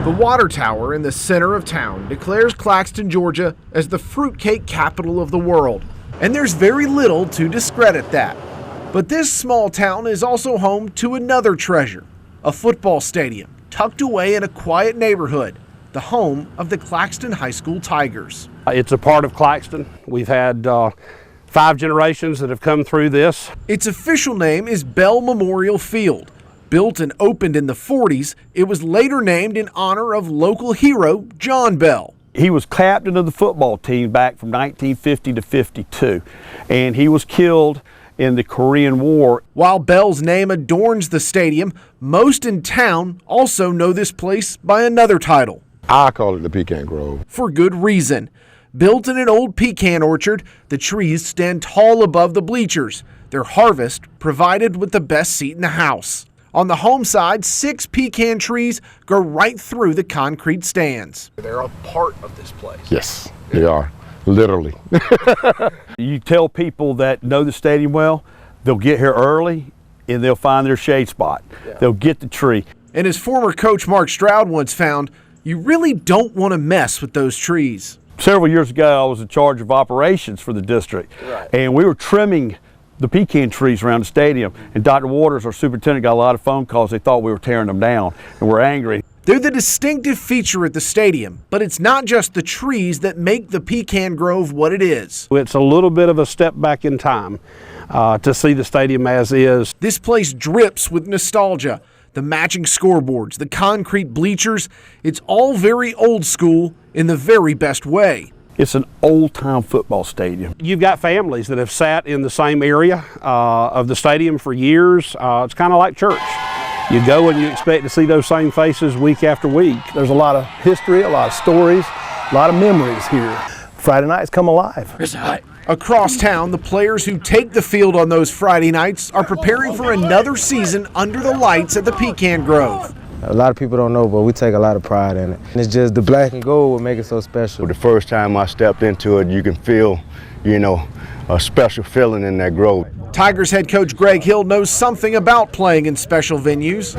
The water tower in the center of town declares Claxton, Georgia as the fruitcake capital of the world, and there's very little to discredit that. But this small town is also home to another treasure, a football stadium tucked away in a quiet neighborhood, the home of the Claxton High School Tigers. It's a part of Claxton. We've had 5 generations that have come through this. Its official name is Bell Memorial Field. Built and opened in the 40s, it was later named in honor of local hero John Bell. He was captain of the football team back from 1950 to 52, and he was killed in the Korean War. While Bell's name adorns the stadium, most in town also know this place by another title. I call it the Pecan Grove. For good reason. Built in an old pecan orchard, the trees stand tall above the bleachers, their harvest provided with the best seat in the house. On the home side, 6 pecan trees go right through the concrete stands. They're a part of this place. Yes, they are, literally. You tell people that know the stadium well, they'll get here early and they'll find their shade spot. Yeah. They'll get the tree. And as former coach Mark Stroud once found, you really don't want to mess with those trees. Several years ago, I was in charge of operations for the district, and we were trimming the pecan trees around the stadium, and Dr. Waters, our superintendent, got a lot of phone calls. They thought we were tearing them down, and we're angry. They're the distinctive feature at the stadium, but it's not just the trees that make the Pecan Grove what it is. It's a little bit of a step back in time to see the stadium as is. This place drips with nostalgia. The matching scoreboards, the concrete bleachers, it's all very old school in the very best way. It's an old-time football stadium. You've got families that have sat in the same area of the stadium for years. It's kind of like church. You go and you expect to see those same faces week after week. There's a lot of history, a lot of stories, a lot of memories here. Friday nights come alive. Across town, the players who take the field on those Friday nights are preparing for another season under the lights at the Pecan Grove. A lot of people don't know, but we take a lot of pride in it. And it's just the black and gold what make it so special. The first time I stepped into it, you can feel, a special feeling in that grove. Tigers head coach Greg Hill knows something about playing in special venues.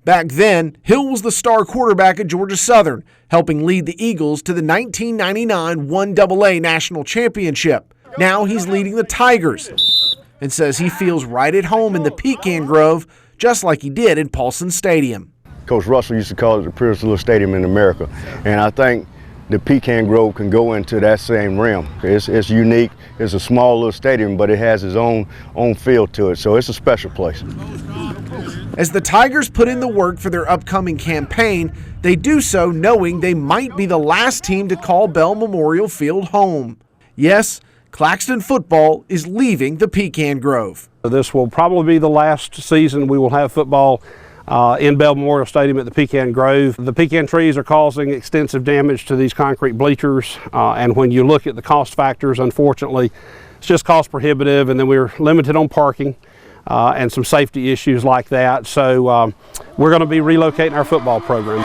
Back then, Hill was the star quarterback at Georgia Southern, helping lead the Eagles to the 1999 1AA National Championship. Now he's leading the Tigers and says he feels right at home in the Pecan Grove, just like he did in Paulson Stadium. Coach Russell used to call it the prettiest little stadium in America, and I think the Pecan Grove can go into that same realm. It's unique. It's a small little stadium, but it has its own feel to it, so it's a special place. As the Tigers put in the work for their upcoming campaign, they do so knowing they might be the last team to call Bell Memorial Field home. Yes, Claxton football is leaving the Pecan Grove. This will probably be the last season we will have football in Bell Memorial Stadium at the Pecan Grove. The pecan trees are causing extensive damage to these concrete bleachers, and when you look at the cost factors, unfortunately, it's just cost prohibitive, and then we're limited on parking and some safety issues like that. So we're going to be relocating our football program.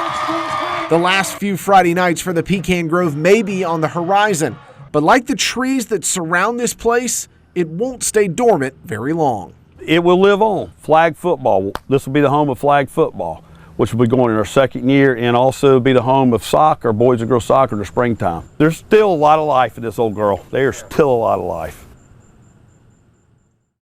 The last few Friday nights for the Pecan Grove may be on the horizon, but like the trees that surround this place, it won't stay dormant very long. It will live on. Flag football. This will be the home of flag football, which will be going in our 2nd year, and also be the home of soccer, boys and girls soccer in the springtime. There's still a lot of life in this old girl. There's still a lot of life.